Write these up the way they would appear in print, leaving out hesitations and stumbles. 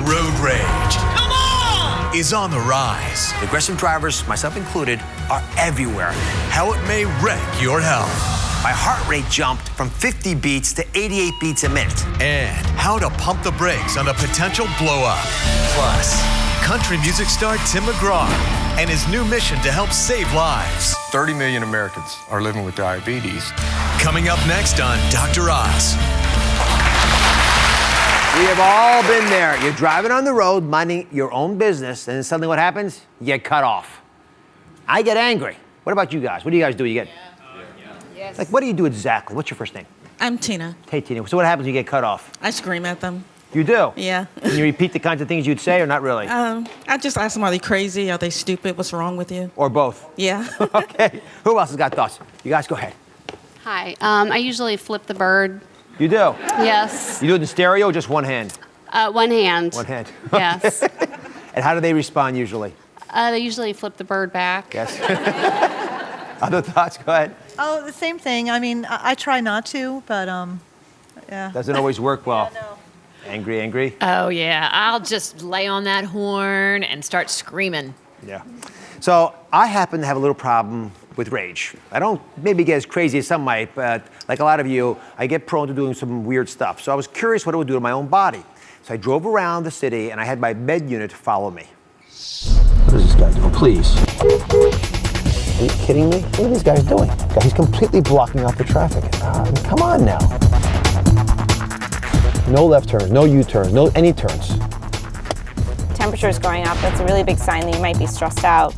Road rage is on the rise. Aggressive drivers, myself included, are everywhere. How it may wreck your health. My heart rate jumped from 50 beats to 88 beats a minute. And how to pump the brakes on a potential blow-up. Plus, country music star Tim McGraw and his new mission to help save lives. 30 million Americans are living with diabetes. Coming up next on Dr. Oz. We have all been there. You're driving on the road, minding your own business, and then suddenly what happens? You get cut off. I get angry. What about you guys? What do you guys do? You get... Yes. Like, what do you do exactly? What's your first name? I'm Tina. Hey, Tina. So what happens when you get cut off? I scream at them. You do? Yeah. Can you repeat the kinds of things you'd say or not really? I just ask them, are they crazy? Are they stupid? What's wrong with you? Or both? Yeah. Okay. Who else has got thoughts? You guys go ahead. Hi. I usually flip the bird. You do? Yes. You do it in stereo or just one hand? One hand. One hand. Yes. And how do they respond usually? They usually flip the bird back. Yes. Other thoughts? Go ahead. Oh, the same thing. I mean, I try not to, but yeah. Doesn't always work well. Yeah, no. Angry? Oh, yeah. I'll just lay on that horn and start screaming. Yeah. So I happen to have a little problem with rage. I don't maybe get as crazy as some might, but like a lot of you, I get prone to doing some weird stuff. So I was curious what it would do to my own body. So I drove around the city and I had my med unit follow me. What is this guy doing? Please. Are you kidding me? What are these guys doing? He's completely blocking off the traffic. Come on now. No left turns, no U-turns, no any turns. Temperature's going up. That's a really big sign that you might be stressed out.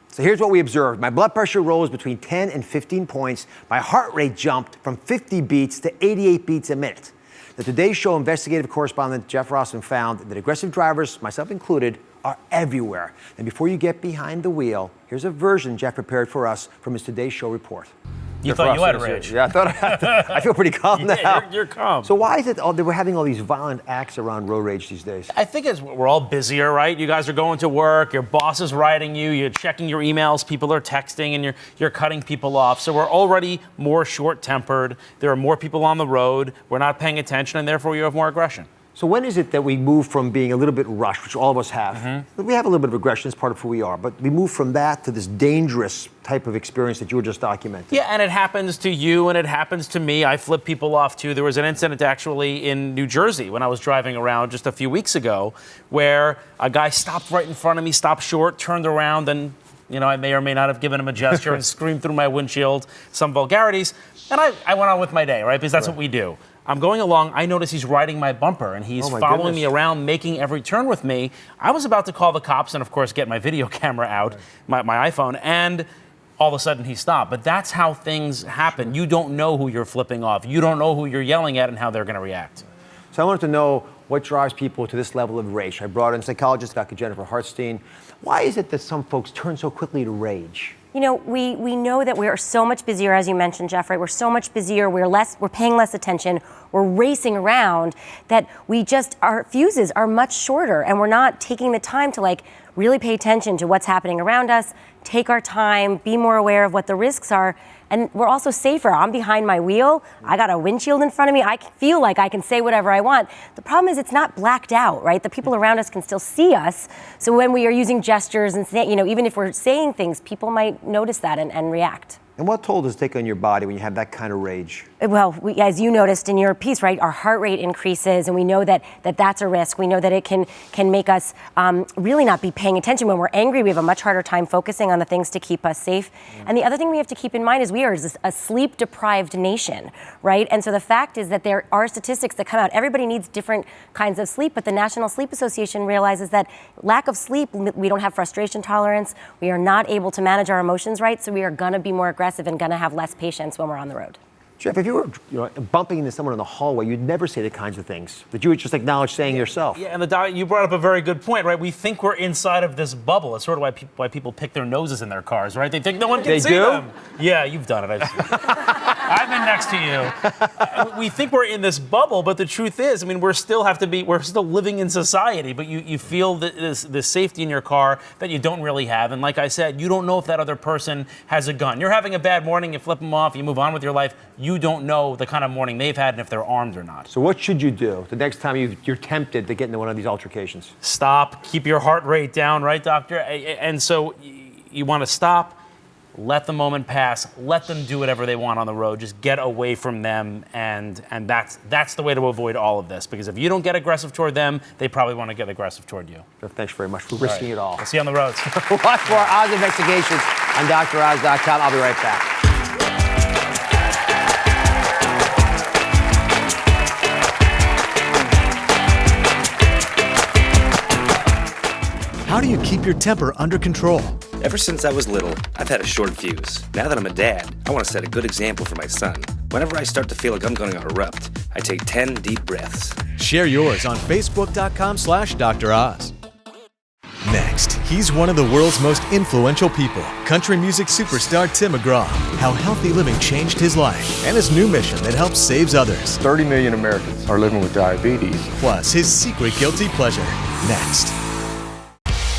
So here's what we observed. My blood pressure rose between 10 and 15 points. My heart rate jumped from 50 beats to 88 beats a minute. The Today Show investigative correspondent Jeff Rossen found that aggressive drivers, myself included, are everywhere. And before you get behind the wheel, here's a version Jeff prepared for us from his Today Show report. You thought you had rage. Yeah, I feel pretty calm now. Yeah, you're calm. So why is it that we're having all these violent acts around road rage these days? I think we're all busier, right? You guys are going to work, your boss is writing you, you're checking your emails, people are texting, and you're cutting people off. So we're already more short-tempered. There are more people on the road. We're not paying attention, and therefore you have more aggression. So when is it that we move from being a little bit rushed, which all of us have? We have a little bit of aggression, it's part of who we are, but we move from that to this dangerous type of experience that you were just documenting. Yeah, and it happens to you, and it happens to me. I flip people off, too. There was an incident, actually, in New Jersey when I was driving around just a few weeks ago where a guy stopped right in front of me, stopped short, turned around, and I may or may not have given him a gesture and screamed through my windshield some vulgarities. And I went on with my day, right, because that's what we do. I'm going along, I notice he's riding my bumper, and he's following me around, making every turn with me. I was about to call the cops and, of course, get my video camera out, my iPhone, and all of a sudden he stopped. But that's how things happen. You don't know who you're flipping off. You don't know who you're yelling at and how they're going to react. So I wanted to know what drives people to this level of rage. I brought in psychologist Dr. Jennifer Hartstein. Why is it that some folks turn so quickly to rage? We know that we are so much busier, as you mentioned, Jeff, right? We're so much busier, we're paying less attention, we're racing around, that our fuses are much shorter, and we're not taking the time to really pay attention to what's happening around us, take our time, be more aware of what the risks are, and we're also safer. I'm behind my wheel, I got a windshield in front of me, I feel like I can say whatever I want. The problem is it's not blacked out, right? The people around us can still see us, so when we are using gestures and even if we're saying things, people might notice that and react. And what toll does it take on your body when you have that kind of rage? Well, as you noticed in your piece, right, our heart rate increases, and we know that that's a risk. We know that it can make us really not be paying attention. When we're angry, we have a much harder time focusing on the things to keep us safe. And the other thing we have to keep in mind is we are a sleep-deprived nation, right? And so the fact is that there are statistics that come out. Everybody needs different kinds of sleep, but the National Sleep Association realizes that lack of sleep, we don't have frustration tolerance, we are not able to manage our emotions right, so we are going to be more aggressive and going to have less patience when we're on the road. Jeff, if you were bumping into someone in the hallway, you'd never say the kinds of things that you would just acknowledge saying yourself. Yeah, and you brought up a very good point, right? We think we're inside of this bubble. It's sort of why people pick their noses in their cars, right? They think no one can see them. Yeah, you've done it. I've been next to you. We think we're in this bubble, but the truth is, we're still living in society, but you feel this safety in your car that you don't really have. And like I said, you don't know if that other person has a gun. You're having a bad morning, you flip them off, you move on with your life. you don't know the kind of morning they've had and if they're armed or not. So what should you do the next time you're tempted to get into one of these altercations? Stop, keep your heart rate down, right, doctor? And so you want to stop, let the moment pass, let them do whatever they want on the road, just get away from them, and that's the way to avoid all of this, because if you don't get aggressive toward them, they probably want to get aggressive toward you. Jeff, thanks very much for risking it all. I'll see you on the roads. Watch more Oz Investigations on DrOz.com. I'll be right back. How do you keep your temper under control? Ever since I was little, I've had a short fuse. Now that I'm a dad, I want to set a good example for my son. Whenever I start to feel like I'm going to erupt, I take 10 deep breaths. Share yours on Facebook.com/Dr. Oz. Next, he's one of the world's most influential people, country music superstar Tim McGraw. How healthy living changed his life and his new mission that helps save others. 30 million Americans are living with diabetes. Plus, his secret guilty pleasure. Next.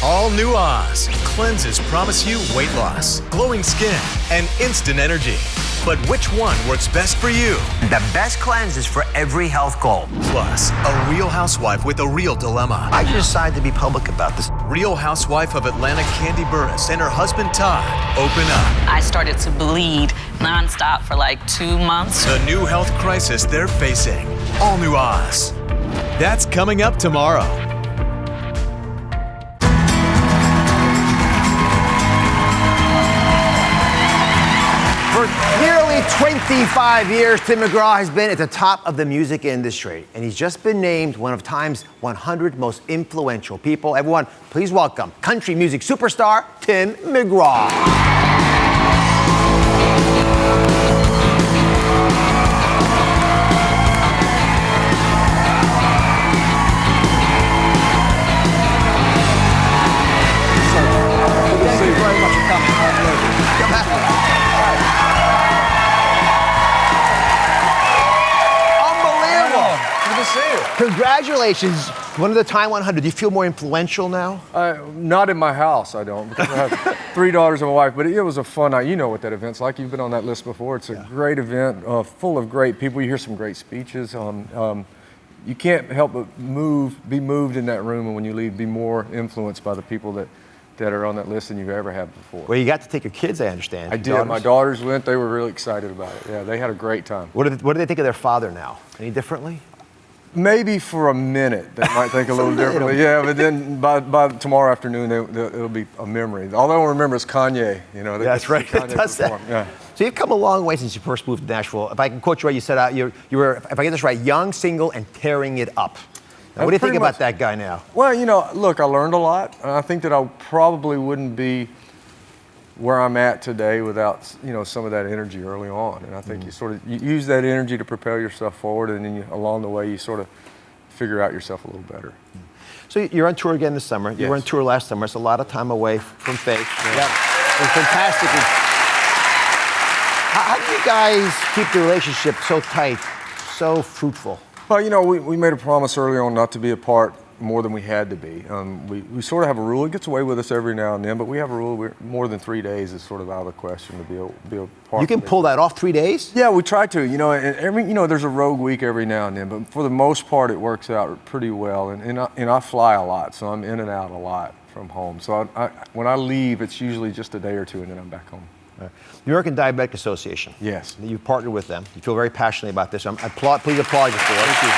All new Oz. Cleanses promise you weight loss, glowing skin, and instant energy. But which one works best for you? The best cleanse is for every health goal. Plus, a real housewife with a real dilemma. I decided to be public about this. Real housewife of Atlanta, Candy Burris, and her husband Todd open up. I started to bleed nonstop for like 2 months. The new health crisis they're facing. All new Oz. That's coming up tomorrow. For nearly 25 years, Tim McGraw has been at the top of the music industry, and he's just been named one of Time's 100 most influential people. Everyone, please welcome country music superstar Tim McGraw. Congratulations, one of the Time 100. Do you feel more influential now? Not in my house, I don't, because I have 3 daughters and a wife, but it was a fun night. You know what that event's like. You've been on that list before. It's a great event, full of great people. You hear some great speeches. You can't help but be moved in that room, and when you leave, be more influenced by the people that are on that list than you've ever had before. Well, you got to take your kids, I understand. I did. My daughters went. They were really excited about it. Yeah, they had a great time. What do they think of their father now? Any differently? Maybe for a minute they might think a little differently. Yeah, but then by tomorrow afternoon it'll be a memory. All they'll remember is Kanye. You know. That's right. That's that. Yeah. So you've come a long way since you first moved to Nashville. If I can quote you right, you said you were, if I get this right, young, single, and tearing it up. Now, what do you think about that guy now? Well, you know, look, I learned a lot. And I think that I probably wouldn't be where I'm at today without, some of that energy early on. And I think you use that energy to propel yourself forward, and then along the way you sort of figure out yourself a little better. So you're on tour again this summer. You were on tour last summer. It's a lot of time away from faith. Yeah. It was fantastic. How do you guys keep the relationship so tight, so fruitful? Well, we made a promise early on not to be apart more than we had to be. We sort of have a rule. It gets away with us every now and then, but we have a rule. More than 3 days is sort of out of the question to be a part. You can pull that off 3 days? Yeah, we try to. And there's a rogue week every now and then, but for the most part, it works out pretty well. And I fly a lot, so I'm in and out a lot from home. So when I leave, it's usually just a day or two, and then I'm back home. The American Diabetic Association. Yes. You've partnered with them. You feel very passionately about this. Please applaud you for it. Thank you.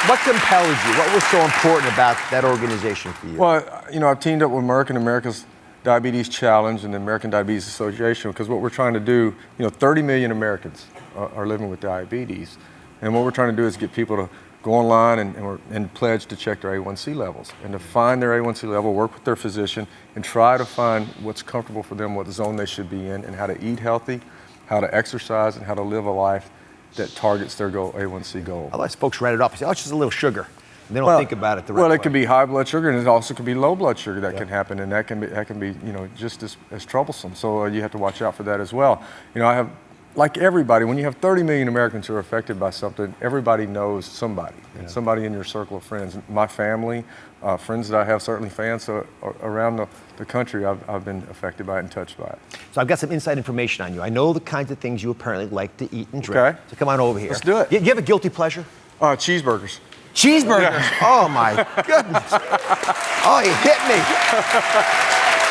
What compelled you? What was so important about that organization for you? Well, I've teamed up with America's Diabetes Challenge and the American Diabetes Association, because what we're trying to do, 30 million Americans are living with diabetes. And what we're trying to do is get people to go online and pledge to check their A1C levels and to find their A1C level, work with their physician, and try to find what's comfortable for them, what zone they should be in, and how to eat healthy, how to exercise, and how to live a life that targets their A1C goal. Otherwise, folks write it off and say, it's just a little sugar. And they don't think about it the right way. Well, it could be high blood sugar, and it also could be low blood sugar that can happen, and that can be just as troublesome. So you have to watch out for that as well. I have like everybody, when you have 30 million Americans who are affected by something, everybody knows somebody, and somebody in your circle of friends. My family, friends that I have, certainly fans around the country, I've been affected by it and touched by it. So I've got some inside information on you. I know the kinds of things you apparently like to eat and drink. Okay. So come on over here. Let's do it. You have a guilty pleasure? Cheeseburgers. Cheeseburgers? Yeah. Oh my goodness. Oh, you hit me.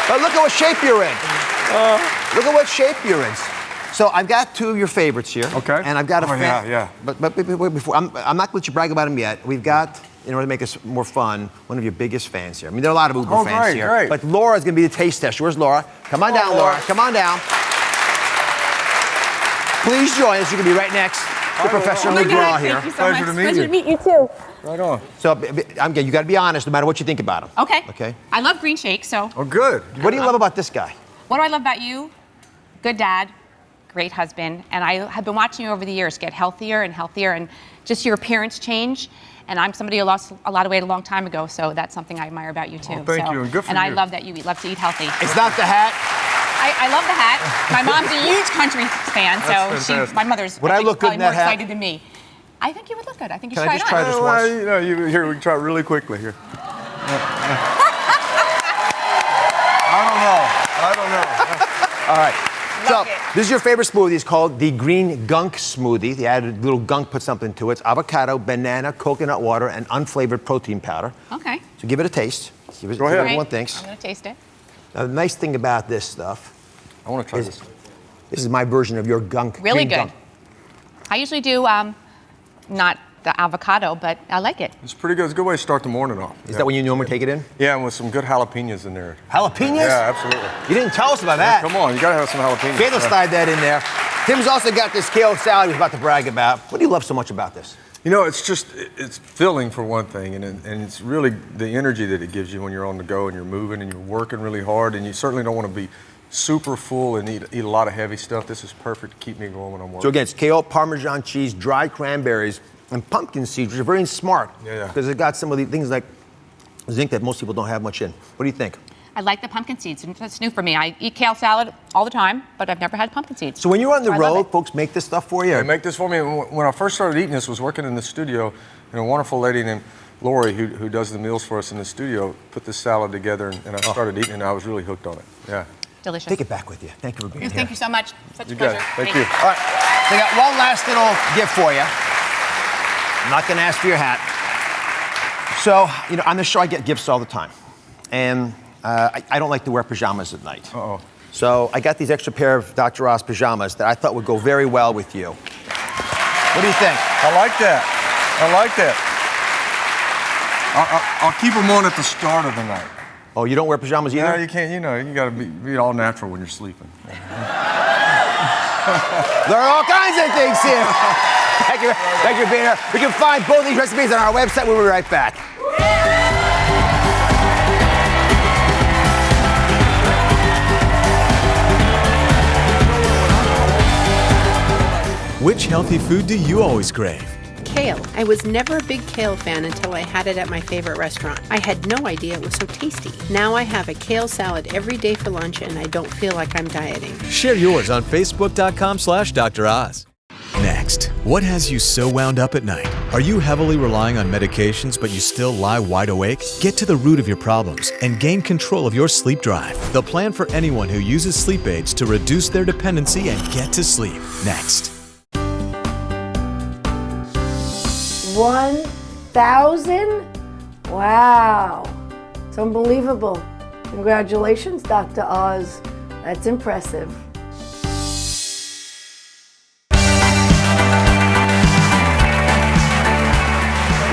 But look at what shape you're in. Look at what shape you're in. So I've got two of your favorites here. Okay. And I've got a yeah. But before, I'm not going to let you brag about them yet. We've got, in order to make this more fun, one of your biggest fans here. I mean, there are a lot of Uber fans here. Great. But Laura's going to be the taste tester. Where's Laura? Come on down, Laura. Come on down. Please join us. You can be right next to Professor McGraw here. Thank you so much. Pleasure to meet Pleasure you. to meet you too. Right on. So you got to be honest, no matter what you think about him. Okay. Okay. I love green shake, so Oh, good. What do you love about this guy? what do I love about you? Good dad, great husband, and I have been watching you over the years get healthier and healthier, and just your appearance change. And I'm somebody who lost a lot of weight a long time ago, so that's something I admire about you too. Thank you, and good for And I you. love that you love to eat healthy. It's not the hat. I love the hat. My mom's a huge country fan, That's so fantastic. my mother's Would I look good probably in that more hat? excited than me. I think you would look good. I think you Can should I just try try it this on. once? Here, we can try it really quickly here. I don't know. All right. So Love it. this is your favorite smoothie. It's called the Green Gunk Smoothie. They added a little gunk, put something to it. It's avocado, banana, coconut water, and unflavored protein powder. Okay. So give it a taste. See what Go ahead. everyone Right. thinks. I'm gonna taste it. Now, the nice thing about this stuff I want to try is this. this is my version of your gunk. Really green good. gunk. I usually do not the avocado, but I like it. It's pretty good. It's a good way to start the morning off. Is that when you normally take it in? Yeah, and with some good jalapenos in there. Jalapenos? Yeah, absolutely. You didn't tell us about that. Come on, you gotta have some jalapenos. Fatal slide that in there. Tim's also got this kale salad he's about to brag about. What do you love so much about this? You know, it's filling for one thing, and it's really the energy that it gives you when you're on the go and you're moving and you're working really hard, and you certainly don't want to be super full and eat a lot of heavy stuff. This is perfect to keep me going when I'm working. So again, it's kale, Parmesan cheese, dried cranberries, and pumpkin seeds, which are very smart. Yeah. Because it got some of the things like zinc that most people don't have much in. What do you think? I like the pumpkin seeds. That's new for me. I eat kale salad all the time, but I've never had pumpkin seeds. So when you're on the I love road, it. folks make this stuff for you? They make this for me. When I first started eating this, was working in the studio, and a wonderful lady named Lori, who does the meals for us in the studio, put this salad together, and I started eating it, and I was really hooked on it. Yeah. Delicious. Take it back with you. Thank you for being here. Thank you so much. Such a You got pleasure. it. Thank you. All right, so I got one last little gift for you. I'm not going to ask for your hat. So, you know, on the show, I get gifts all the time. And I don't like to wear pajamas at night. Uh-oh. So I got these extra pair of Dr. Oz pajamas that I thought would go very well with you. What do you think? I like that. I like that. I'll keep them on at the start of the night. Oh, you don't wear pajamas either? No, you can't. You know, you got to be all natural when you're sleeping. There are all kinds of things here. Thank you for being here. We can find both these recipes on our website. We'll be right back. Which healthy food do you always crave? Kale. I was never a big kale fan until I had it at my favorite restaurant. I had no idea it was so tasty. Now I have a kale salad every day for lunch and I don't feel like I'm dieting. Share yours on Facebook.com/Dr. Oz. Next, what has you so wound up at night? Are you heavily relying on medications but you still lie wide awake? Get to the root of your problems and gain control of your sleep drive. The plan for anyone who uses sleep aids to reduce their dependency and get to sleep. Next. 1,000? Wow. It's unbelievable. Congratulations, Dr. Oz. That's impressive. If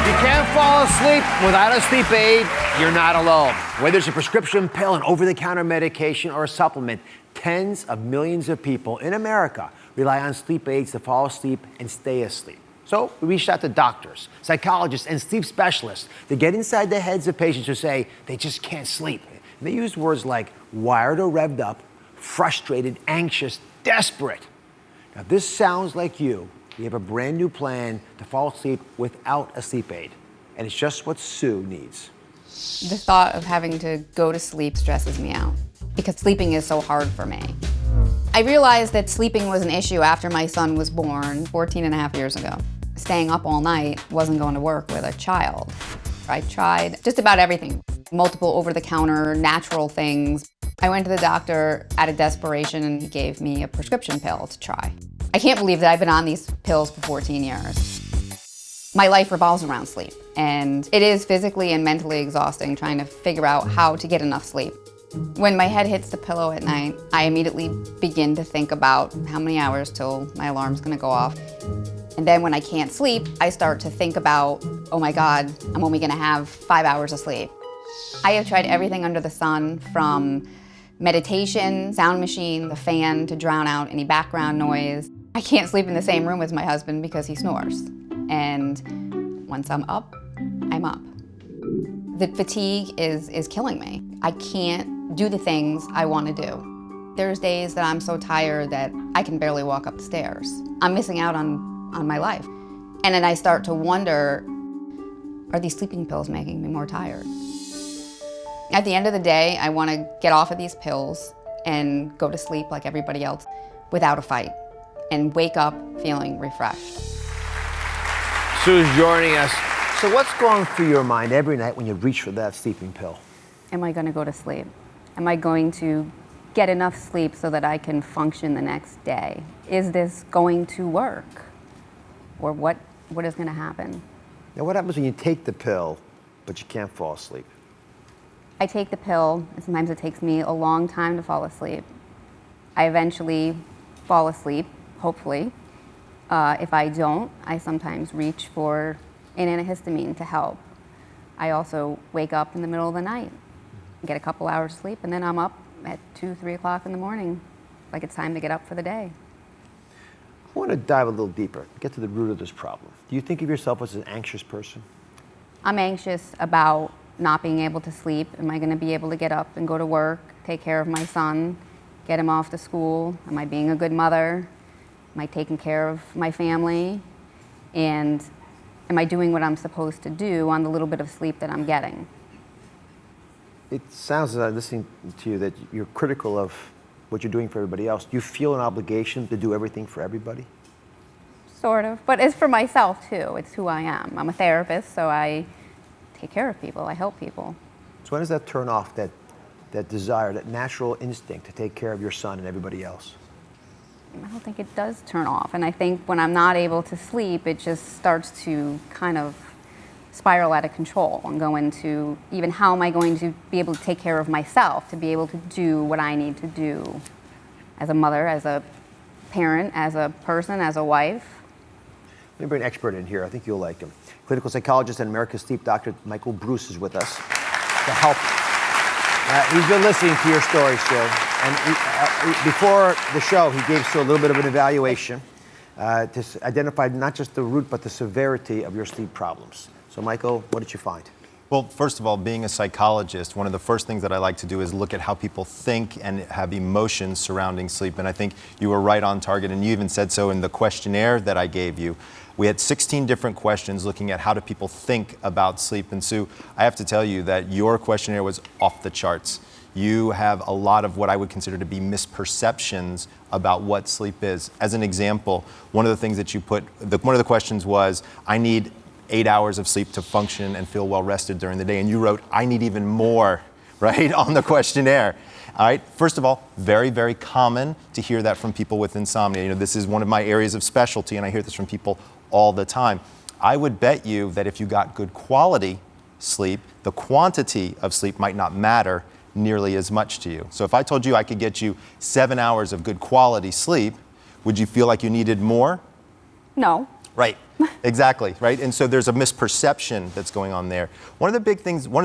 you can't fall asleep without a sleep aid, you're not alone. Whether it's a prescription pill, an over-the-counter medication, or a supplement, tens of millions of people in America rely on sleep aids to fall asleep and stay asleep. So we reached out to doctors, psychologists, and sleep specialists to get inside the heads of patients who say they just can't sleep. And they used words like wired or revved up, frustrated, anxious, desperate. Now this sounds like you. We have a brand new plan to fall asleep without a sleep aid. And it's just what Sue needs. The thought of having to go to sleep stresses me out because sleeping is so hard for me. I realized that sleeping was an issue after my son was born 14 and a half years ago. Staying up all night wasn't going to work with a child. I tried just about everything, multiple over-the-counter natural things. I went to the doctor out of desperation and he gave me a prescription pill to try. I can't believe that I've been on these pills for 14 years. My life revolves around sleep, and it is physically and mentally exhausting trying to figure out how to get enough sleep. When my head hits the pillow at night, I immediately begin to think about how many hours till my alarm's gonna go off. And then when I can't sleep, I start to think about, oh my God, I'm only gonna have 5 hours of sleep. I have tried everything under the sun, from meditation, sound machine, the fan to drown out any background noise. I can't sleep in the same room as my husband because he snores. And once I'm up, I'm up. The fatigue is killing me. I can't do the things I want to do. There's days that I'm so tired that I can barely walk up the stairs. I'm missing out on my life. And then I start to wonder, are these sleeping pills making me more tired? At the end of the day, I want to get off of these pills and go to sleep like everybody else without a fight and wake up feeling refreshed. Sue's joining us. So what's going through your mind every night when you reach for that sleeping pill? Am I going to go to sleep? Am I going to get enough sleep so that I can function the next day? Is this going to work? Or what is going to happen? Now, what happens when you take the pill, but you can't fall asleep? I take the pill, and sometimes it takes me a long time to fall asleep. I eventually fall asleep, hopefully. If I don't, I sometimes reach for an antihistamine to help. I also wake up in the middle of the night, get a couple hours sleep, and then I'm up at 2, 3 o'clock in the morning, like it's time to get up for the day. I want to dive a little deeper, get to the root of this problem. Do you think of yourself as an anxious person? I'm anxious about not being able to sleep. Am I going to be able to get up and go to work, take care of my son, get him off to school? Am I being a good mother? Am I taking care of my family? And am I doing what I'm supposed to do on the little bit of sleep that I'm getting? It sounds, as I'm listening to you, that you're critical of what you're doing for everybody else. Do you feel an obligation to do everything for everybody? Sort of, but it's for myself too. It's who I am. I'm a therapist, so I take care of people. I help people. So when does that turn off, that desire, that natural instinct to take care of your son and everybody else? I don't think it does turn off. And I think when I'm not able to sleep, it just starts to kind of spiral out of control and go into even how am I going to be able to take care of myself, to be able to do what I need to do as a mother, as a parent, as a person, as a wife. Let me bring an expert in here. I think you'll like him. Clinical psychologist and America's sleep doctor, Michael Bruce, is with us to help. He's been listening to your story, Sue. And before the show, he gave Sue a little bit of an evaluation to identify not just the root, but the severity of your sleep problems. So, Michael, what did you find? Well, first of all, being a psychologist, one of the first things that I like to do is look at how people think and have emotions surrounding sleep. And I think you were right on target, and you even said so in the questionnaire that I gave you. We had 16 different questions looking at how do people think about sleep. And Sue, I have to tell you that your questionnaire was off the charts. You have a lot of what I would consider to be misperceptions about what sleep is. As an example, one of the things that you put, one of the questions was, I need 8 hours of sleep to function and feel well rested during the day. And you wrote, I need even more, right, on the questionnaire. All right, first of all, very, very common to hear that from people with insomnia. You know, this is one of my areas of specialty, and I hear this from people all the time. I would bet you that if you got good quality sleep, the quantity of sleep might not matter nearly as much to you. So if I told you I could get you 7 hours of good quality sleep, would you feel like you needed more? No. Right, exactly, right? And so there's a misperception that's going on there. One of the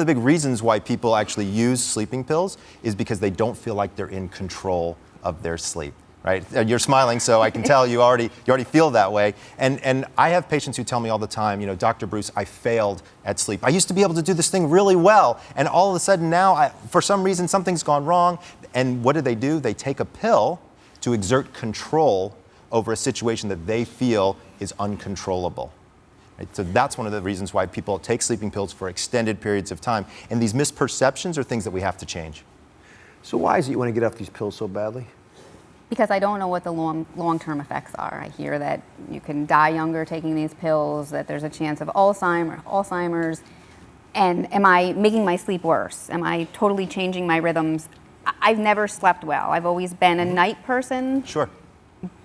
big reasons why people actually use sleeping pills is because they don't feel like they're in control of their sleep, right? You're smiling, so I can tell you already feel that way. And I have patients who tell me all the time, you know, Dr. Bruce, I failed at sleep. I used to be able to do this thing really well, and all of a sudden now, for some reason, something's gone wrong. And what do? They take a pill to exert control over a situation that they feel is uncontrollable. Right? So that's one of the reasons why people take sleeping pills for extended periods of time. And these misperceptions are things that we have to change. So why is it you want to get off these pills so badly? because I don't know what the long-term effects are. I hear that you can die younger taking these pills, that there's a chance of Alzheimer's. And am I making my sleep worse? Am I totally changing my rhythms? I've never slept well. I've always been a night person. Sure.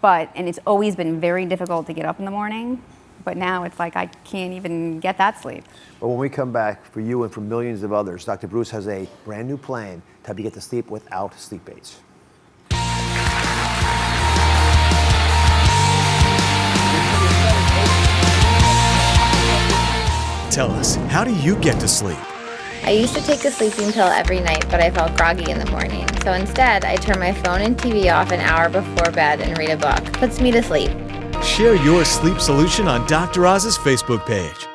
And it's always been very difficult to get up in the morning. But now it's like I can't even get that sleep. But when we come back, for you and for millions of others, Dr. Bruce has a brand new plan to help you get to sleep without sleep aids. Tell us, how do you get to sleep? I used to take a sleeping pill every night, but I felt groggy in the morning. So instead, I turn my phone and TV off an hour before bed and read a book. Puts me to sleep. Share your sleep solution on Dr. Oz's Facebook page.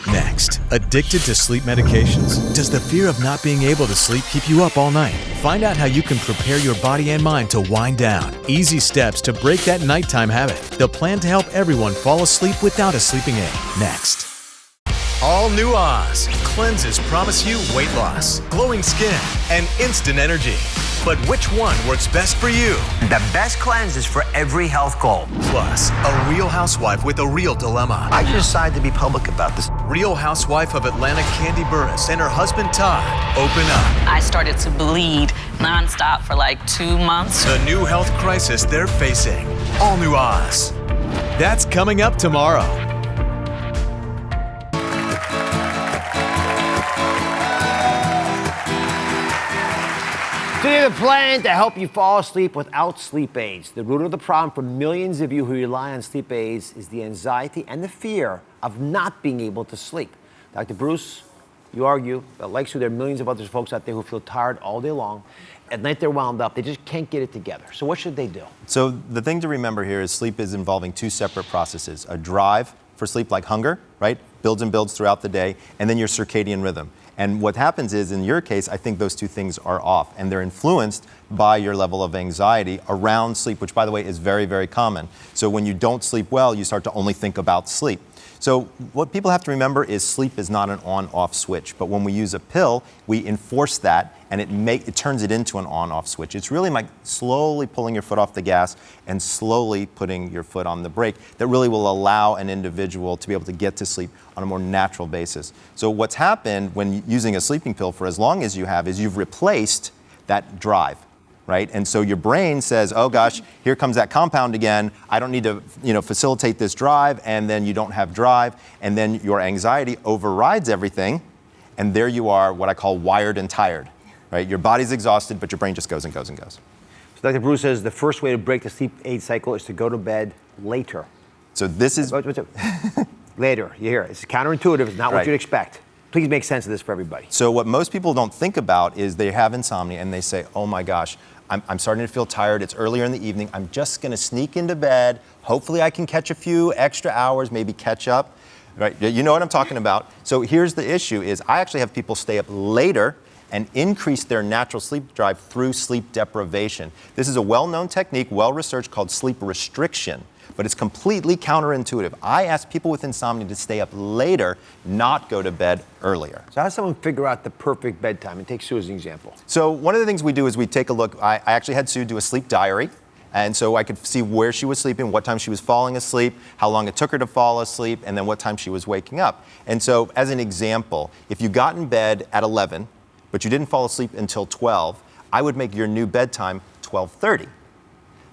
Next, addicted to sleep medications? Does the fear of not being able to sleep keep you up all night? Find out how you can prepare your body and mind to wind down. Easy steps to break that nighttime habit. The plan to help everyone fall asleep without a sleeping aid. Next. All new Oz. Cleanses promise you weight loss, glowing skin, and instant energy. But which one works best for you? The best cleanse is for every health goal. Plus, a real housewife with a real dilemma. I decided to be public about this. Real housewife of Atlanta, Candy Burris, and her husband Todd open up. I started to bleed nonstop for like 2 months. The new health crisis they're facing. All new Oz. That's coming up tomorrow. Today, the plan to help you fall asleep without sleep aids. The root of the problem for millions of you who rely on sleep aids is the anxiety and the fear of not being able to sleep. Dr. Bruce, you argue that like you, there are millions of other folks out there who feel tired all day long. At night, they're wound up. They just can't get it together. So what should they do? So the thing to remember here is sleep is involving two separate processes. A drive for sleep, like hunger, right? Builds and builds throughout the day, and then your circadian rhythm. And what happens is, in your case, I think those two things are off, and they're influenced by your level of anxiety around sleep, which, by the way, is very, very common. So when you don't sleep well, you start to only think about sleep. So what people have to remember is sleep is not an on-off switch, but when we use a pill, we enforce that, and it turns it into an on-off switch. It's really like slowly pulling your foot off the gas and slowly putting your foot on the brake that really will allow an individual to be able to get to sleep on a more natural basis. So what's happened when using a sleeping pill for as long as you have is you've replaced that drive. Right? And so your brain says, oh gosh, here comes that compound again. I don't need to, facilitate this drive, and then you don't have drive, and then your anxiety overrides everything, and there you are, what I call wired and tired. Right? Your body's exhausted, but your brain just goes and goes and goes. So Dr. Bruce says the first way to break the sleep aid cycle is to go to bed later. So this is later. You hear it. It's counterintuitive. It's not what Right. you'd expect. Please make sense of this for everybody. So what most people don't think about is they have insomnia and they say, oh my gosh, I'm starting to feel tired. It's earlier in the evening. I'm just going to sneak into bed. Hopefully I can catch a few extra hours, maybe catch up. Right? You know what I'm talking about. So here's the issue is I actually have people stay up later and increase their natural sleep drive through sleep deprivation. This is a well-known technique, well-researched, called sleep restriction. But it's completely counterintuitive. I ask people with insomnia to stay up later, not go to bed earlier. So how does someone figure out the perfect bedtime? And take Sue as an example. So one of the things we do is we take a look. I actually had Sue do a sleep diary. And so I could see where she was sleeping, what time she was falling asleep, how long it took her to fall asleep, and then what time she was waking up. And so as an example, if you got in bed at 11, but you didn't fall asleep until 12, I would make your new bedtime 12:30.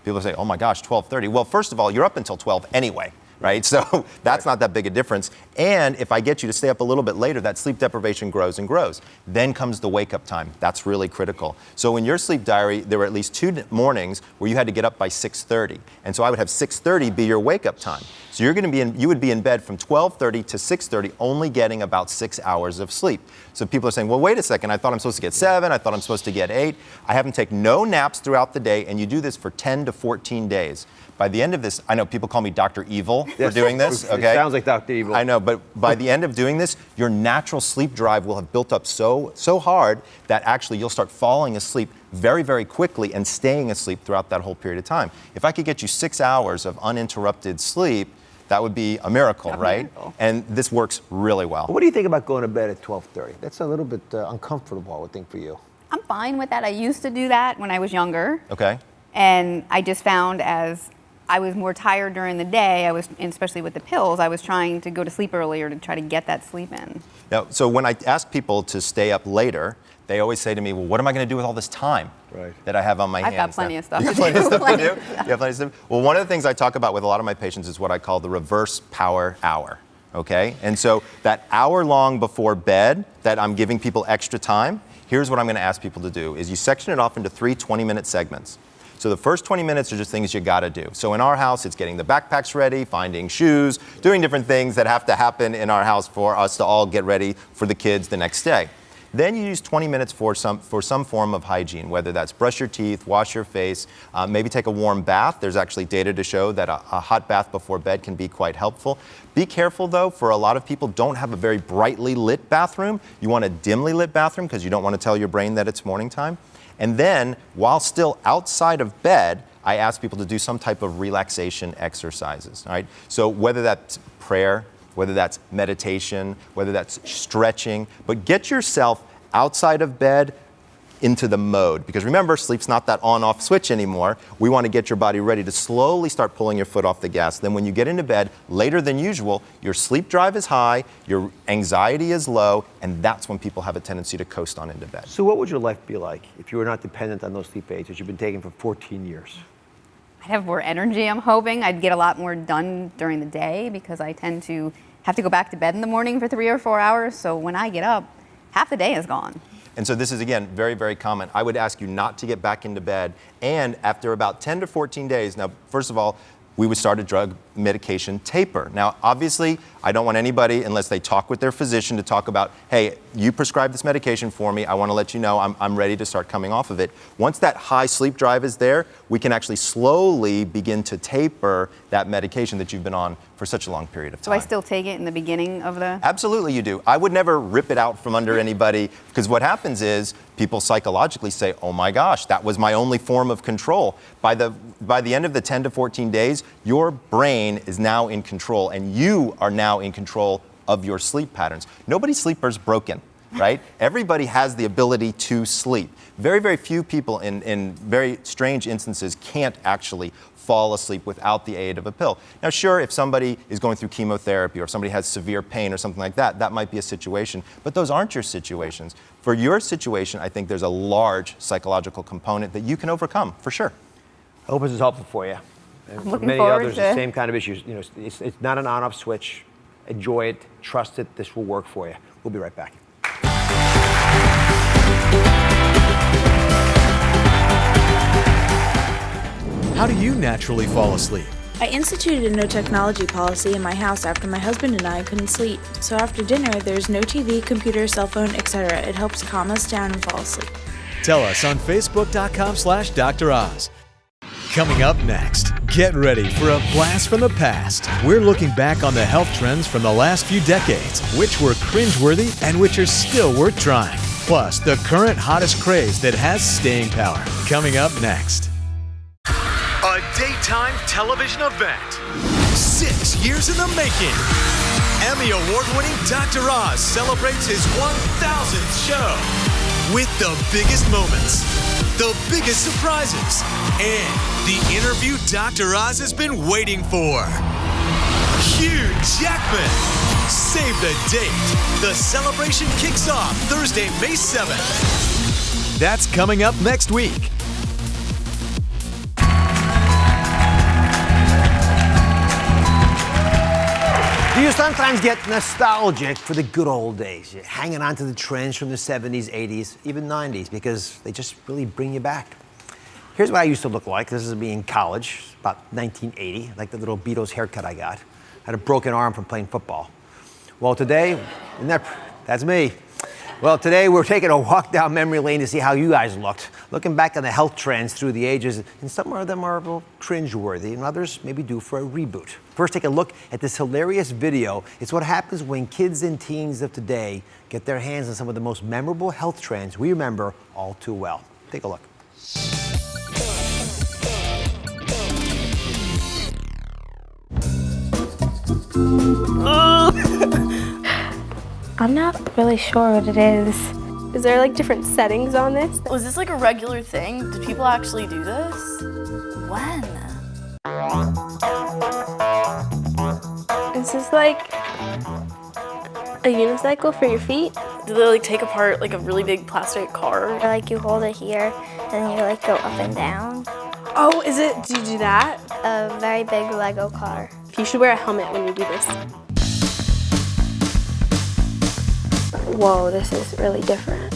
People say, oh my gosh, 12:30. Well, first of all, you're up until 12 anyway, right? So that's not that big a difference. And if I get you to stay up a little bit later, that sleep deprivation grows and grows. Then comes the wake-up time. That's really critical. So in your sleep diary, there were at least 2 mornings where you had to get up by 6:30. And so I would have 6:30 be your wake-up time. So you would be in bed from 12:30 to 6:30, only getting about 6 hours of sleep. So people are saying, well, wait a second, I thought I'm supposed to get 7, I thought I'm supposed to get 8. I have them take no naps throughout the day, and you do this for 10 to 14 days. By the end of this, I know people call me Dr. Evil for doing this, okay? It sounds like Dr. Evil. I know, but by the end of doing this, your natural sleep drive will have built up so hard that actually you'll start falling asleep very, very quickly and staying asleep throughout that whole period of time. If I could get you 6 hours of uninterrupted sleep, that would be a miracle, right? And this works really well. What do you think about going to bed at 12:30? That's a little bit uncomfortable, I would think, for you. I'm fine with that. I used to do that when I was younger. Okay. And I just found as I was more tired during the day, and especially with the pills, I was trying to go to sleep earlier to try to get that sleep in. Now, so when I ask people to stay up later, they always say to me, well, what am I going to do with all this time that I have on my hands? I've got plenty of stuff You to have do. plenty of stuff to do? You have plenty of stuff? Well, one of the things I talk about with a lot of my patients is what I call the reverse power hour, okay? And so that hour long before bed that I'm giving people extra time, here's what I'm going to ask people to do, is you section it off into 3 20-minute segments. So the first 20 minutes are just things you got to do. So in our house, it's getting the backpacks ready, finding shoes, doing different things that have to happen in our house for us to all get ready for the kids the next day. Then you use 20 minutes for some form of hygiene, whether that's brush your teeth, wash your face, maybe take a warm bath. There's actually data to show that a hot bath before bed can be quite helpful. Be careful though, for a lot of people don't have a very brightly lit bathroom. You want a dimly lit bathroom because you don't want to tell your brain that it's morning time. And then, while still outside of bed, I ask people to do some type of relaxation exercises, all right? So whether that's prayer, whether that's meditation, whether that's stretching, but get yourself outside of bed into the mode. Because remember, sleep's not that on-off switch anymore. We want to get your body ready to slowly start pulling your foot off the gas. Then when you get into bed later than usual, your sleep drive is high, your anxiety is low, and that's when people have a tendency to coast on into bed. So what would your life be like if you were not dependent on those sleep aids that you've been taking for 14 years? I'd have more energy, I'm hoping. I'd get a lot more done during the day because I tend to have to go back to bed in the morning for 3 or 4 hours. So when I get up, half the day is gone. And so this is, again, very, very common. I would ask you not to get back into bed. And after about 10 to 14 days, now, first of all, we would start a drug medication taper. Now, obviously, I don't want anybody, unless they talk with their physician, to talk about, hey, you prescribed this medication for me. I want to let you know I'm ready to start coming off of it. Once that high sleep drive is there, we can actually slowly begin to taper that medication that you've been on for such a long period of time. Do I still take it in the beginning of the... Absolutely you do. I would never rip it out from under anybody, because what happens is people psychologically say, oh my gosh, that was my only form of control. By the end of the 10 to 14 days, your brain is now in control, and you are now in control of your sleep patterns. Nobody's sleeper's broken, right? Everybody has the ability to sleep. Very, very few people in very strange instances can't actually fall asleep without the aid of a pill. Now, sure, if somebody is going through chemotherapy or if somebody has severe pain or something like that, that might be a situation, but those aren't your situations. For your situation, I think there's a large psychological component that you can overcome, for sure. I hope this is helpful for you. And for many others, the same kind of issues. You know, it's not an on-off switch. Enjoy it, trust it, this will work for you. We'll be right back. How do you naturally fall asleep? I instituted a no technology policy in my house after my husband and I couldn't sleep. So after dinner, there's no TV, computer, cell phone, etc. It helps calm us down and fall asleep. Tell us on Facebook.com/Dr. Oz. Coming up next, get ready for a blast from the past. We're looking back on the health trends from the last few decades, which were cringeworthy and which are still worth trying. Plus, the current hottest craze that has staying power. Coming up next. A daytime television event. 6 years in the making. Emmy Award-winning Dr. Oz celebrates his 1000th show with the biggest moments, the biggest surprises, and the interview Dr. Oz has been waiting for. Hugh Jackman. Save the date. The celebration kicks off Thursday, May 7th. That's coming up next week. Do you sometimes get nostalgic for the good old days? You're hanging on to the trends from the 70s, 80s, even 90s, because they just really bring you back. Here's what I used to look like. This is me in college, about 1980, like the little Beatles haircut I got. I had a broken arm from playing football. Well, today, that's me. Well, today we're taking a walk down memory lane to see how you guys looked, looking back on the health trends through the ages, and some of them are a little cringeworthy, and others maybe due for a reboot. First, take a look at this hilarious video. It's what happens when kids and teens of today get their hands on some of the most memorable health trends we remember all too well. Take a look. I'm not really sure what it is. Is there like different settings on this? Was this like a regular thing? Did people actually do this? when? Is this like a unicycle for your feet? Do they like take apart like a really big plastic car? Or like you hold it here and then you like go up and down? Oh, do you do that? A very big Lego car. You should wear a helmet when you do this. Whoa, this is really different.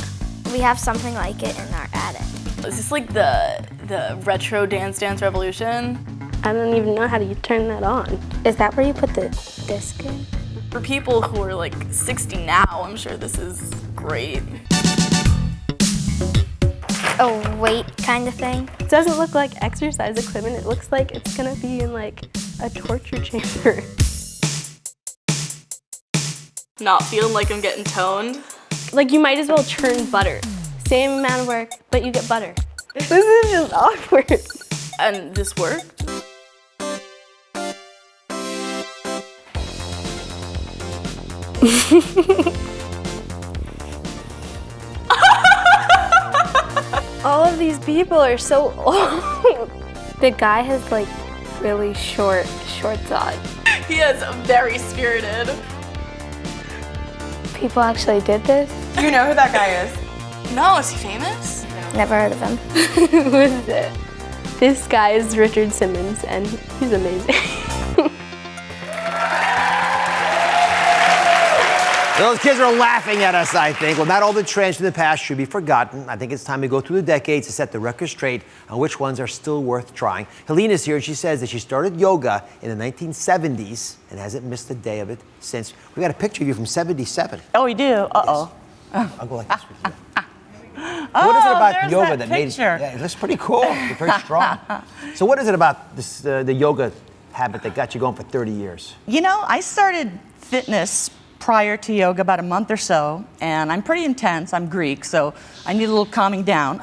We have something like it in our attic. Is this like the retro Dance Dance Revolution? I don't even know how to turn that on. Is that where you put the disc in? For people who are like 60 now, I'm sure this is great. A weight kind of thing. It doesn't look like exercise equipment. It looks like it's gonna be in like a torture chamber. Not feeling like I'm getting toned. Like you might as well churn butter. Same amount of work, but you get butter. This is just awkward. And this worked? All of these people are so old. The guy has like really shorts on. He is very spirited. People actually did this? Do you know who that guy is? No, is he famous? Never heard of him. Who is it? This guy is Richard Simmons and he's amazing. Those kids are laughing at us, I think. Well, not all the trends from the past should be forgotten. I think it's time to go through the decades to set the record straight on which ones are still worth trying. Helena's here, and she says that she started yoga in the 1970s and hasn't missed a day of it since. We got a picture of you from 77. Oh, we do? Uh-oh. Yes. I'll go like this with you. What is it about yoga that made it? Yeah, it looks pretty cool. You're very strong. So what is it about this, the yoga habit that got you going for 30 years? You know, I started fitness prior to yoga about a month or so, and I'm pretty intense. I'm Greek, so I need a little calming down.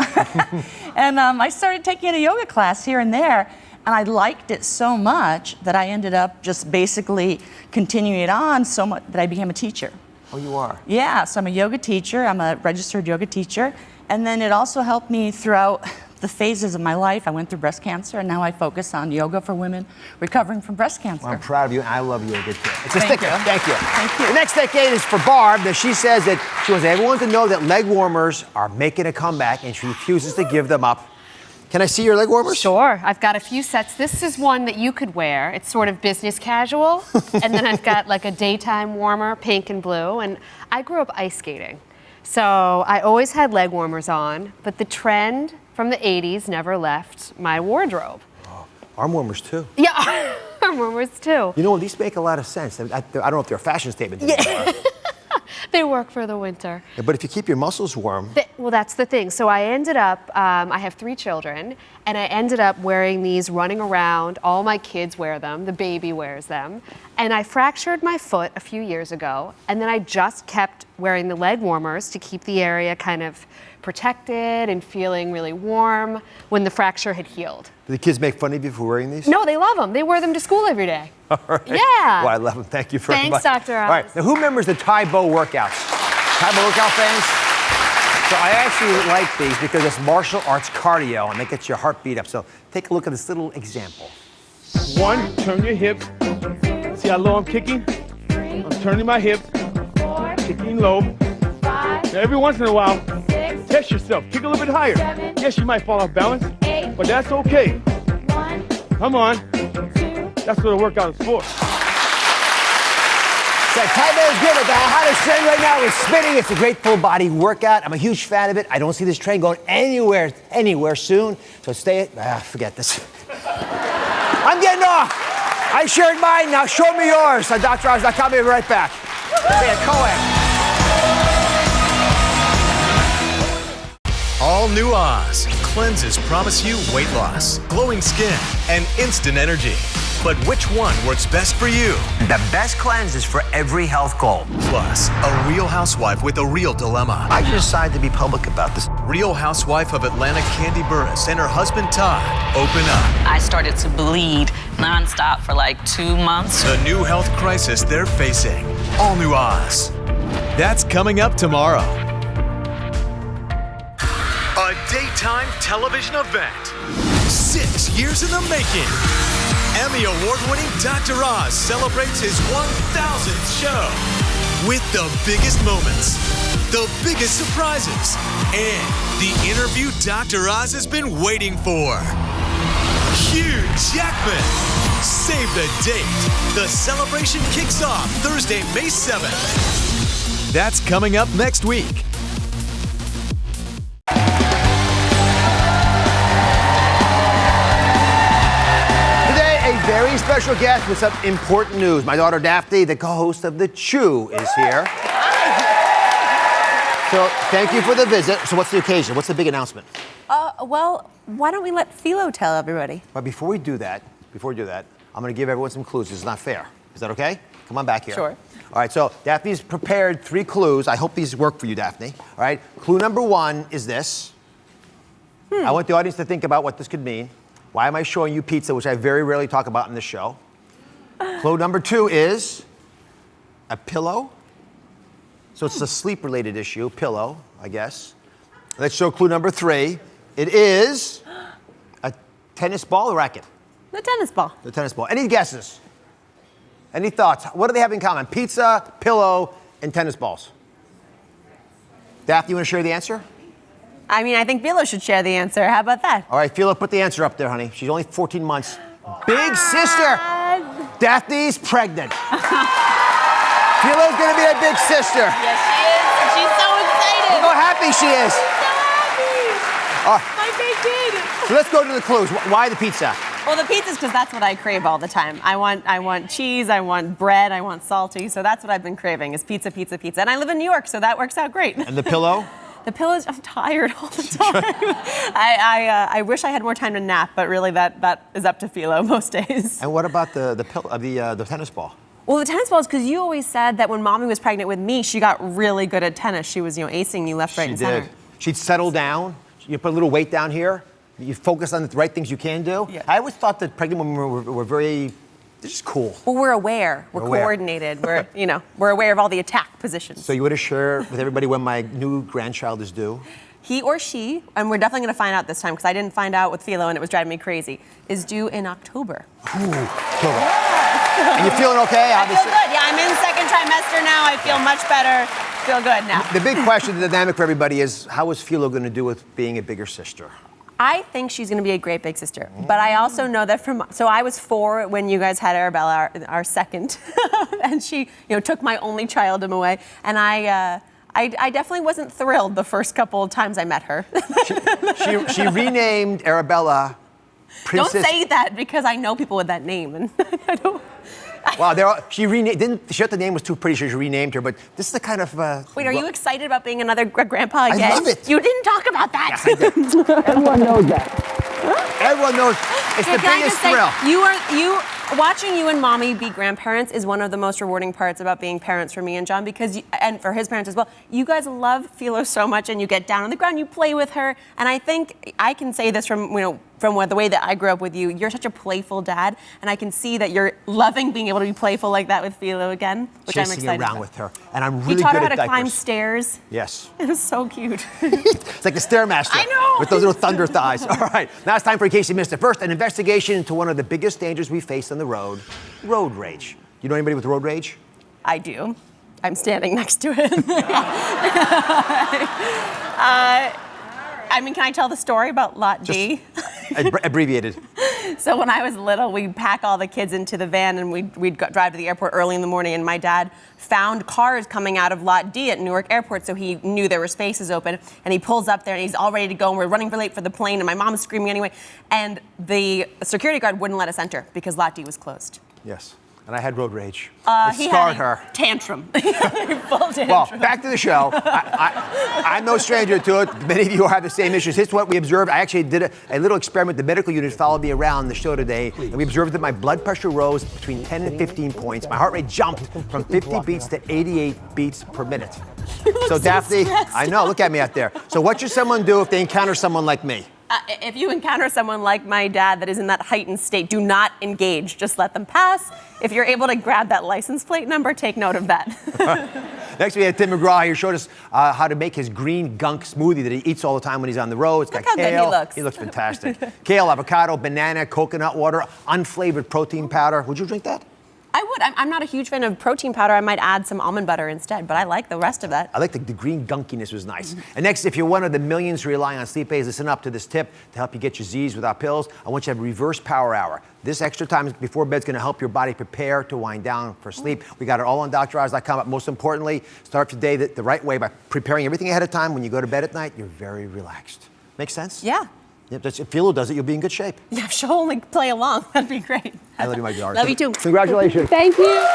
And I started taking a yoga class here and there, and I liked it so much that I ended up just basically continuing it on so much that I became a teacher. Oh, you are? Yeah, so I'm a yoga teacher. I'm a registered yoga teacher. And then it also helped me throughout the phases of my life. I went through breast cancer, and now I focus on yoga for women recovering from breast cancer. Well, I'm proud of you, and I love yoga too. It's a Thank sticker. you. Thank you. Thank you. The next decade is for Barb. That she says that she wants everyone to know that leg warmers are making a comeback, and she refuses to give them up. Can I see your leg warmers? Sure. I've got a few sets. This is one that you could wear. It's sort of business casual. And then I've got like a daytime warmer, pink and blue. And I grew up ice skating. So I always had leg warmers on, but the trend from the 80s never left my wardrobe. Oh, arm warmers too. Yeah, arm warmers too. You know, these make a lot of sense. I don't know if they're a fashion statement anymore. They work for the winter. Yeah, but if you keep your muscles warm. Well, that's the thing. So I ended up, I have 3 children, and I ended up wearing these running around. All my kids wear them. The baby wears them. And I fractured my foot a few years ago, and then I just kept wearing the leg warmers to keep the area kind of protected and feeling really warm when the fracture had healed. Do the kids make fun of you for wearing these? No, they love them. They wear them to school every day. All right. Yeah. Well, I love them. Thank you very much. Thanks, Dr. Oz. All right. Now, who remembers the Taibo workouts? Taibo workout fans? So I actually like these because it's martial arts cardio, and that gets your heartbeat up. So take a look at this little example. 1, turn your hips. See how low I'm kicking? I'm turning my hips, kicking low. Now, every once in a while, test yourself. Kick a little bit higher. Yes, you might fall off balance, but that's okay. Come on. That's what a workout is for. So Taibo is good, but the hottest trend right now is spinning. It's a great full body workout. I'm a huge fan of it. I don't see this trend going anywhere soon. So forget this. I'm getting off. I shared mine, now show me yours. On DrOz.com, we'll be right back. All new Oz. Cleanses promise you weight loss, glowing skin, and instant energy. But which one works best for you? The best cleanse is for every health goal. Plus, a real housewife with a real dilemma. I decided to be public about this. Real housewife of Atlanta, Candy Burris, and her husband, Todd, open up. I started to bleed nonstop for like 2 months. The new health crisis they're facing. All new Oz. That's coming up tomorrow. A daytime television event. 6 years in the making. Emmy award-winning Dr. Oz celebrates his 1,000th show with the biggest moments, the biggest surprises, and the interview Dr. Oz has been waiting for. Hugh Jackman. Save the date. The celebration kicks off Thursday, May 7th. That's coming up next week. Very special guest with some important news. My daughter Daphne, the co-host of The Chew, is here. So thank you for the visit. So what's the occasion? What's the big announcement? Well, why don't we let Philo tell everybody? But before we do that, I'm going to give everyone some clues. It's not fair. Is that okay? Come on back here. Sure. All right, so Daphne's prepared 3 clues. I hope these work for you, Daphne. All right, clue number 1 is this. I want the audience to think about what this could mean. Why am I showing you pizza, which I very rarely talk about in this show? Clue number 2 is a pillow. So it's a sleep-related issue, pillow, I guess. Let's show clue number 3. It is a tennis ball or racket? The tennis ball. The tennis ball. Any guesses? Any thoughts? What do they have in common? Pizza, pillow, and tennis balls. Daphne, you want to share the answer? I mean, I think Philo should share the answer. How about that? All right, Philo, put the answer up there, honey. She's only 14 months. Big sister. Daphne's pregnant. Philo's gonna be a big sister. Yes, she is. She's so excited. Look how happy she is. So happy. My big kid. So let's go to the clues. Why the pizza? Well, the pizza's because that's what I crave all the time. I want cheese, I want bread, I want salty. So that's what I've been craving is pizza, pizza, pizza. And I live in New York, so that works out great. And the pillow? The pillows, I'm tired all the time. I wish I had more time to nap, but really that is up to Philo most days. And what about the tennis ball? Well, the tennis ball is because you always said that when Mommy was pregnant with me, she got really good at tennis. She was, acing you left, right, and center. She did. She'd settle down. You put a little weight down here. You focus on the right things you can do. Yeah. I always thought that pregnant women were very, they're just cool. Well, we're aware. We're coordinated. We're, we're aware of all the attack positions. So you want to share with everybody when my new grandchild is due? He or she, and we're definitely going to find out this time because I didn't find out with Philo and it was driving me crazy, is due in October. Ooh, October. And you feeling okay? Obviously? I feel good. Yeah, I'm in second trimester now. I feel much better. Feel good now. The big question, the dynamic for everybody is, how is Philo going to do with being a bigger sister? I think she's going to be a great big sister. But I also know that so I was 4 when you guys had Arabella, our second. And she, took my only child away. And I definitely wasn't thrilled the first couple of times I met her. She renamed Arabella Princess. Don't say that because I know people with that name. And I don't. Wow, she thought the name was too pretty, so she renamed her, but this is the kind of... Wait, are you excited about being another grandpa again? I love it. You didn't talk about that. Yes, I did. Everyone knows that. Everyone knows it's the biggest thrill. Watching you and Mommy be grandparents is one of the most rewarding parts about being parents for me and John, because and for his parents as well. You guys love Philo so much, and you get down on the ground, you play with her, and I think I can say this from the way that I grew up with you. You're such a playful dad, and I can see that you're loving being able to be playful like that with Philo again, which I'm excited around about. with her, and I'm really You taught good her how at to diapers. climb stairs. Yes. It was so cute. It's like the Stairmaster. I know. With those little thunder thighs. All right, now it's time for In Case You Missed It. First, an investigation into one of the biggest dangers we face on the road, road rage. You know anybody with road rage? I do. I'm standing next to it. Can I tell the story about Lot D? Abbreviated. So when I was little, we'd pack all the kids into the van and we'd drive to the airport early in the morning, and my dad found cars coming out of Lot D at Newark Airport, so he knew there were spaces open, and he pulls up there and he's all ready to go, and we're running late for the plane, and my mom's screaming anyway, and the security guard wouldn't let us enter because Lot D was closed. Yes. And I had road rage. He had a tantrum. Full tantrum. Well, back to the show. I'm no stranger to it. Many of you have the same issues. Here's what we observed. I actually did a little experiment. The medical unit followed me around the show today, and we observed that my blood pressure rose between 10 and 15 points. My heart rate jumped from 50 beats to 88 beats per minute. So Daphne, I know, look at me out there. So what should someone do if they encounter someone like me? If you encounter someone like my dad that is in that heightened state, do not engage. Just let them pass. If you're able to grab that license plate number, take note of that. Next, we had Tim McGraw here. Showed us how to make his green gunk smoothie that he eats all the time when he's on the road. It's got Look how good he kale. looks. He looks fantastic. Kale, avocado, banana, coconut water, unflavored protein powder. Would you drink that? I would. I'm not a huge fan of protein powder. I might add some almond butter instead, but I like the rest of that. I like the green gunkiness was nice. And next, if you're one of the millions who rely on sleep aids, listen up to this tip to help you get your Z's without pills. I want you to have reverse power hour. This extra time before bed is going to help your body prepare to wind down for sleep. We got it all on DrOz.com. But most importantly, start your day the right way by preparing everything ahead of time. When you go to bed at night, you're very relaxed. Make sense? Yeah. Yep, if Philo does it, you'll be in good shape. Yeah, she'll only play along. That'd be great. I love you, my daughter. Love you too. Congratulations. Thank you.